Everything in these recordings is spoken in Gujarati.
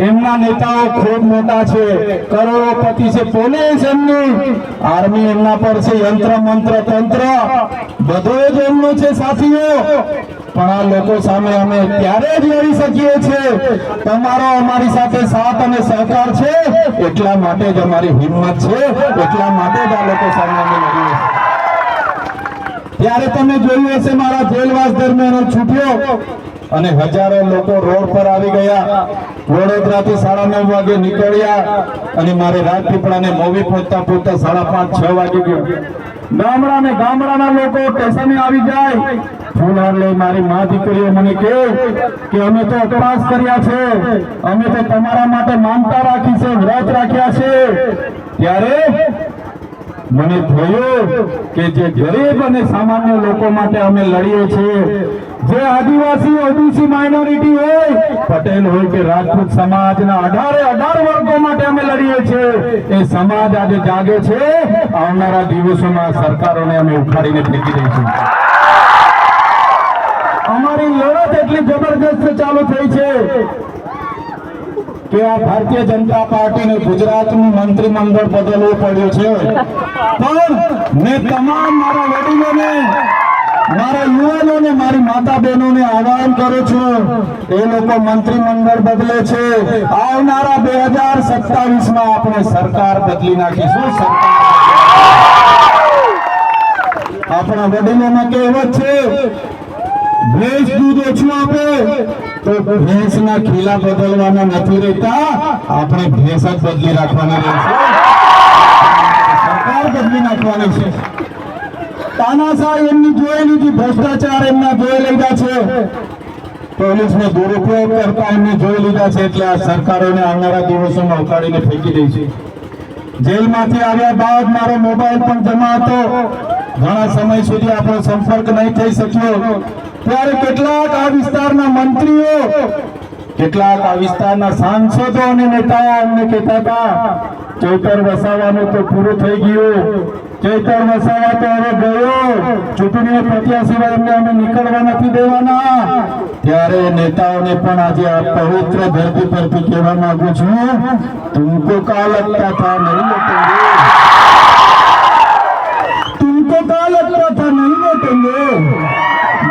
એમના નેતાઓ ખૂબ મોટા છે, કરોડોપતિ છે, પોલીસ એમની, આર્મી એમના પર છે, યંત્ર મંત્ર તંત્ર બધું જ એમનું છે સાથીઓ. પણ આ લોકો સામે અમે ત્યારે જ લડી શકીએ છીએ તમારો અમારી સાથે સાથ અને સહકાર છે, એટલા માટે જ અમારી હિંમત છે, એટલા માટે જ આ લોકો સામે અમે લડીએ છીએ. ત્યારે તમે જોયું હશે મારા જેલવાસ દરમિયાન છૂટ્યો અને હજારો લોકો રોડ પર આવી ગયા. વડોદરાથી 9:30 વાગે નીકળ્યા અને મારે રાજપીપળાને મોવી પહોંચતા 5:30-6 વાગી ગયો. ગામડાના લોકો સ્ટેશને આવી જાય, ફૂલહાર લઈ મારી મા દીકરીઓ મને કહે કે અમે તો ઉપવાસ કર્યા છે, અમે તો તમારા માટે માનતા રાખી છે, વ્રત રાખ્યા છે. ત્યારે મને થયું કે જે ગરીબ અને સામાન્ય લોકો માટે અમે લડીએ છીએ, જે આદિવાસી ઓબીસી માઇનોરિટી હોય, પટેલ હોય કે રાજપૂત સમાજના 18 વર્ગો માટે અમે લડીએ છીએ, એ સમાજ આજે જાગે છે. આવનારા દિવસોમાં સરકારોને અમે ઉખાડીને ફેંકી દઈશું. અમારી લડત એટલી જબરદસ્ત ચાલુ થઈ છે કે આ ભારતીય જનતા પાર્ટીને ગુજરાતનું મંત્રીમંડળ બદલવું પડ્યું છે, પણ મેં તમામ મારા વડીલોને, મારા યુવાનોને, મારી માતા બહેનોને આહ્વાન કરું છું, એ લોકો મંત્રીમંડળ બદલે છે, આવનારા 2027માં આપણે સરકાર બદલી નાખીશું. આપણા વડીલોમાં કહેવત છે, ભેંસ દૂધ ઓછું આપે તો ભેંસના ખીલા બદલવાના નથી રહેતા, આપણે ભેંસ જ બદલી રાખવાના રહેશે, સરકાર બદલી નાખવાની છે. તાનાશાહી એમની જોઈ લીધી, ભ્રષ્ટાચાર એમના જોઈ લીધા છે, પોલીસનો દુરુપયોગ કરતા એમને જોઈ લીધા છે, એટલે આ સરકારોને આવનારા દિવસોમાં ઉખાડીને ફેંકી દઈ છે. જેલમાંથી આવ્યા બાદ મારો મોબાઈલ પણ જમા હતો, ઘણા સમય સુધી આપણો સંપર્ક નહીં થઈ શક્યો. ત્યારે કેટલાક આ વિસ્તારના મંત્રીઓ, કેટલાક આ વિસ્તારના સાંસદો અને નેતાઓ અમને કહેતા હતા, ચૈતર વસાવાનું તો પૂરું થઈ ગયું, ચૈતર વસાવા તો હવે ગયો, ચૂંટણીઓ પત્યા સિવાય એમને અમે નીકળવા નથી દેવાના. ત્યારે નેતાઓને પણ આજે આ પવિત્ર ધરતી પરથી કહેવા માંગુ છું, તુમકો કા લગતા થા નહીં લૂટેંગે, तुमको क्या लगता था नहीं लौटेंगे,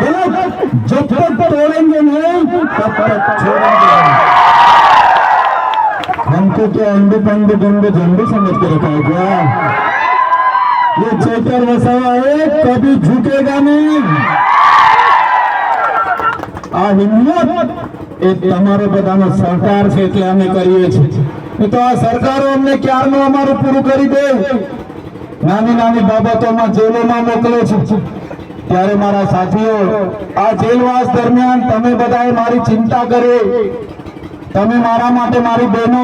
गलत, जब तक तोड़ेंगे नहीं तब तक छोड़ेंगे. हमको क्या अंडे पंडे गंडे झंडे समझ के रखा है क्या? ये चैतर वसावा है, कभी झुकेगा नहीं. આ હિંમત એ તમારો બધાનો સરકાર છે, એટલે અમે કરીએ છીએ. તો આ સરકારો અમને ક્યારનું અમારું પૂરું કરી દે. નાની નાની બાબતોમાં જેલોમાં મોકલે છે. ત્યારે મારા સાથીઓ, આ જેલવાસ દરમિયાન તમે બધાએ મારી ચિંતા કરી, તમે મારા માટે, મારી બહેનો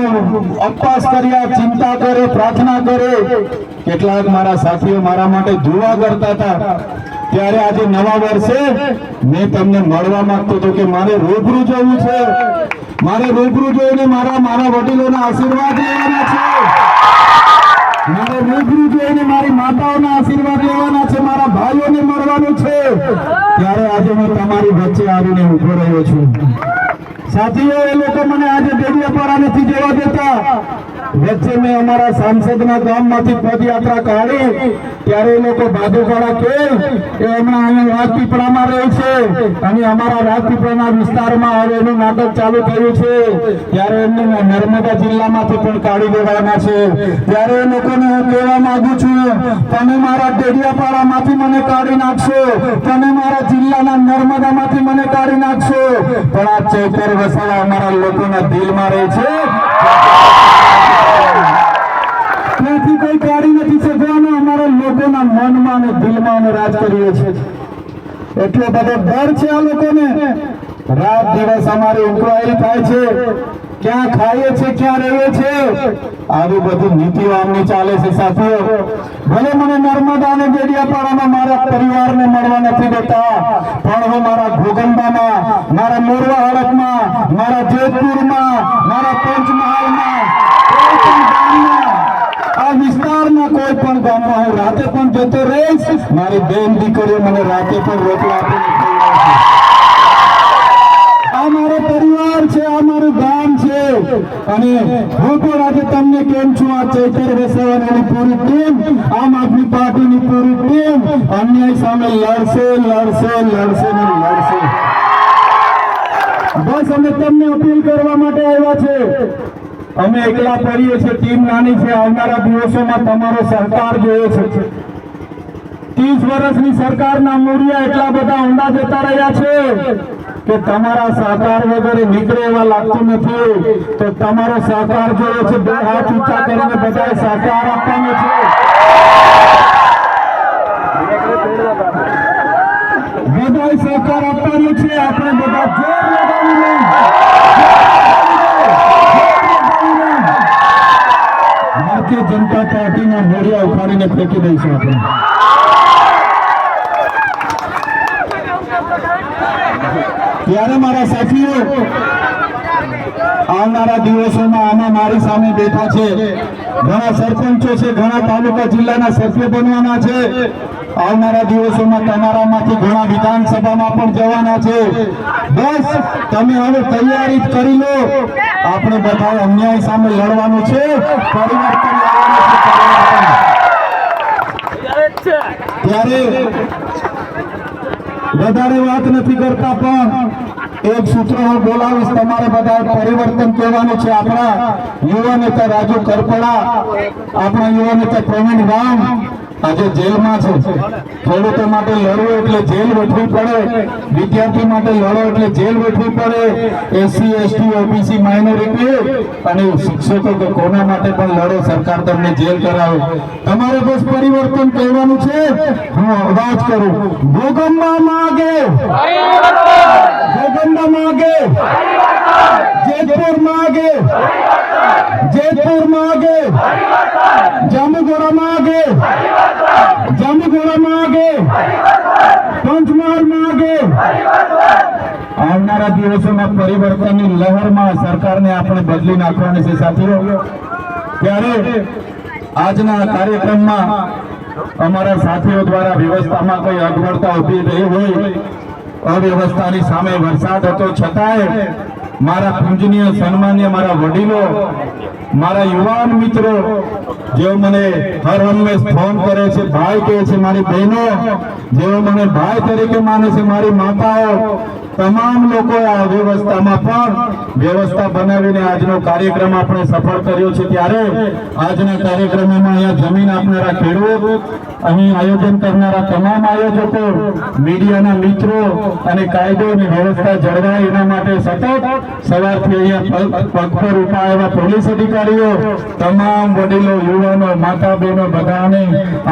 ઉપવાસ કર્યા, ચિંતા કરે, પ્રાર્થના કરે. કેટલાક મારા સાથીઓ મારા માટે દુઆ કરતા હતા. ત્યારે આજે નવા વર્ષે મેં તમને મળવા માંગતો હતો કે મારે રૂબરૂ જવું છે, મારે રૂબરૂ જોઈને મારા વડીલોના આશીર્વાદ લેવાના છે, મારે રૂબરૂ જોઈને મારી માતાઓના આશીર્વાદ લેવાના છે, મારા ભાઈઓને મળવાનું છે. ત્યારે આજે હું તમારી વચ્ચે આવીને ઉભો રહ્યો છું. સાથીઓ, એ લોકો મને આજે ડેડિયાપાડા નથી જવા દેતા. વચ્ચે મેં અમારા સાંસદના ગામમાંથી પદયાત્રા કાઢી, ત્યારે એ લોકો ભાદુપાડા કે હમણાં અહીંયા રાજપીપળામાં રહે છે અને અમારા રાજપીપળાના વિસ્તારમાં હવે એનું નાટક ચાલુ થયું છે. ત્યારે એમને નર્મદા જિલ્લામાંથી પણ કાઢી દેવાના છે. ત્યારે એ લોકોને હું કહેવા માંગુ છું, તમે મારા ડેડિયાપાડામાંથી મને કાઢી નાખશો, તમે મારા જિલ્લાના નર્મદામાંથી મને કાઢી નાખશો, પણ આ ચૈતર વસાવા અમારા લોકોના દિલમાં રહે છે. ત્યાંથી કોઈ કાઢી નથી શકવાનું. અમારા લોકોના મનમાં અને દિલમાં અમે રાજ કરીએ છીએ. એટલો બધો ડર છે આ લોકોને. રાત દિવસ અમારી ઇન્ક્વાયરી થાય છે, ક્યાં ખાઈએ છે, ક્યાં રહીએ છે, આવી બધી નીતિઓ આમની ચાલે છે. સાથીઓ, ભલે મને નર્મદા અને ડેડિયાપાડામાં મારા પરિવારને મળવા નથી દેતા, પણ હું મારા ઘોગંબામાં, મારા મોરવા હડકમાં, મારા જેતપુરમાં, મારા પંચમહાલમાં, આ વિસ્તારના કોઈ પણ ગામમાં હું રાતે પણ જતો રહીશ. મારી બેન દીકરીઓ મને રાતે પણ રોટલા આપીને ખવડાવશે. આ મારો પરિવાર છે, આ મારું ગામ અને હું પણ આજે તમને કેમ છું, આ ચૈતર વસાવાની પૂરી ટીમ, આમ આદમી પાર્ટીની પૂરી ટીમ અન્યાય સામે લડશે લડશે લડશે ને લડશે. બસ અમે તમને અપીલ કરવા માટે આવ્યા છે. અમે એકલા પડીએ છીએ, ટીમ નાની છે. આવનારા દિવસોમાં તમારો સહકાર જોઈએ છે. 30 વર્ષની સરકારના મૂળિયા એટલા બધા ઊંડા જતા રહ્યા છે કે તમારા સહકાર વગર નીકળે એવા લાગતું નથી. તો તમારો સહકાર જોઈએ છે. બે હાથ ઊંચા કરીને બધાએ સહકાર આપવાનો છે. બધાએ સહકાર આપવાનો છે. આપણે બધા જોર લગાવીને ભારતીય જનતા પાર્ટીના મૂળિયા ઉખાડીને ફેંકી દઈશું આપણે. ત્યારે મારા સાથીઓ, આવનારા દિવસોમાં આમાં મારી સામે બેઠા છે ઘણા સરપંચો છે, ઘણા તાલુકા જિલ્લાના સભ્ય બનવાના છે. આવનારા દિવસોમાં તમારામાંથી ઘણા વિધાનસભામાં પણ જવાના છે. બસ તમે હવે તૈયારી કરી લો. આપણે બધા અન્યાય સામે લડવાનું છે, પરિવર્તન લાવવાનું છે. ત્યારે વધારે વાત નથી કરતા, પણ એક સૂત્ર હું બોલાવીશ. તમારે બધા પરિવર્તન કહેવાનું છે. આપણા યુવા નેતા રાજુ કરપડા, આપણા યુવા નેતા પ્રવીણ રામ આજે જેલમાં છે. ખેડૂતો માટે લડવું એટલે જેલ વેઠવી પડે, વિદ્યાર્થી માટે લડો એટલે જેલ વેઠવી પડે, એસસી એસટી ઓબીસી માઇનોરિટી અને શિક્ષકો કે કોના માટે પણ લડો, સરકાર તમને જેલ કરાવે. તમારે બસ પરિવર્તન કહેવાનું છે. હું અવાજ કરું, ભૂકંપમાં માગે, ભૂકંપમાં માગે, જેતપુર માગે, જેતપુર માગે, જાંબુગોડા માગે, જાંબુગોડા માગે, પંચમહાલ માગે. આવનારા દિવસોમાં પરિવર્તનની લહેરમાં સરકારને આપણે બદલી નાખવાની છે સાથીઓ. ત્યારે આજના કાર્યક્રમમાં અમારા સાથીઓ દ્વારા વ્યવસ્થામાં કોઈ અગવડતા ઉભી રહી હોય, અવ્યવસ્થાની સામે વરસાદ હતો છતાંય મારા પૂજનીય સન્માનીય મારા વડીલો, મારા યુવાન મિત્રો જેઓ મને હર હંમેશ ફોન કરે છે, ભાઈ કહે છે, મારી બહેનો જેઓ મને ભાઈ તરીકે માને છે, મારી માતાઓ, તમામ લોકોએ આ વ્યવસ્થામાં પણ વ્યવસ્થા બનાવીને આજનો કાર્યક્રમ આપણે સફળ કર્યો છે. ત્યારે આજના કાર્યક્રમમાં અહીંયા જમીન આપનારા ખેડૂત, અહીં આયોજન કરનારા તમામ આયોજકો, મીડિયાના મિત્રો અને કાયદો અને વ્યવસ્થા જળવાય એના માટે સતત સવારથી અહીંયા પગ પર ઉભા એવા પોલીસ અધિકારીઓ, તમામ વડીલો, યુવાનો, માતા બહેનો બધાને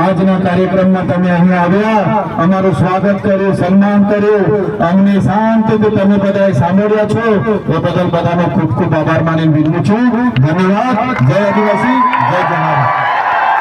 આજના કાર્યક્રમમાં તમે અહીંયા આવ્યા, અમારું સ્વાગત કર્યું, સન્માન કર્યું, અમને શાંતિથી તમે બધાએ સાંભળ્યા છો એ બદલ બધાનો ખૂબ ખૂબ આભાર માની વિનંતી છું. ધન્યવાદ. જય આદિવાસી, જય જવાન.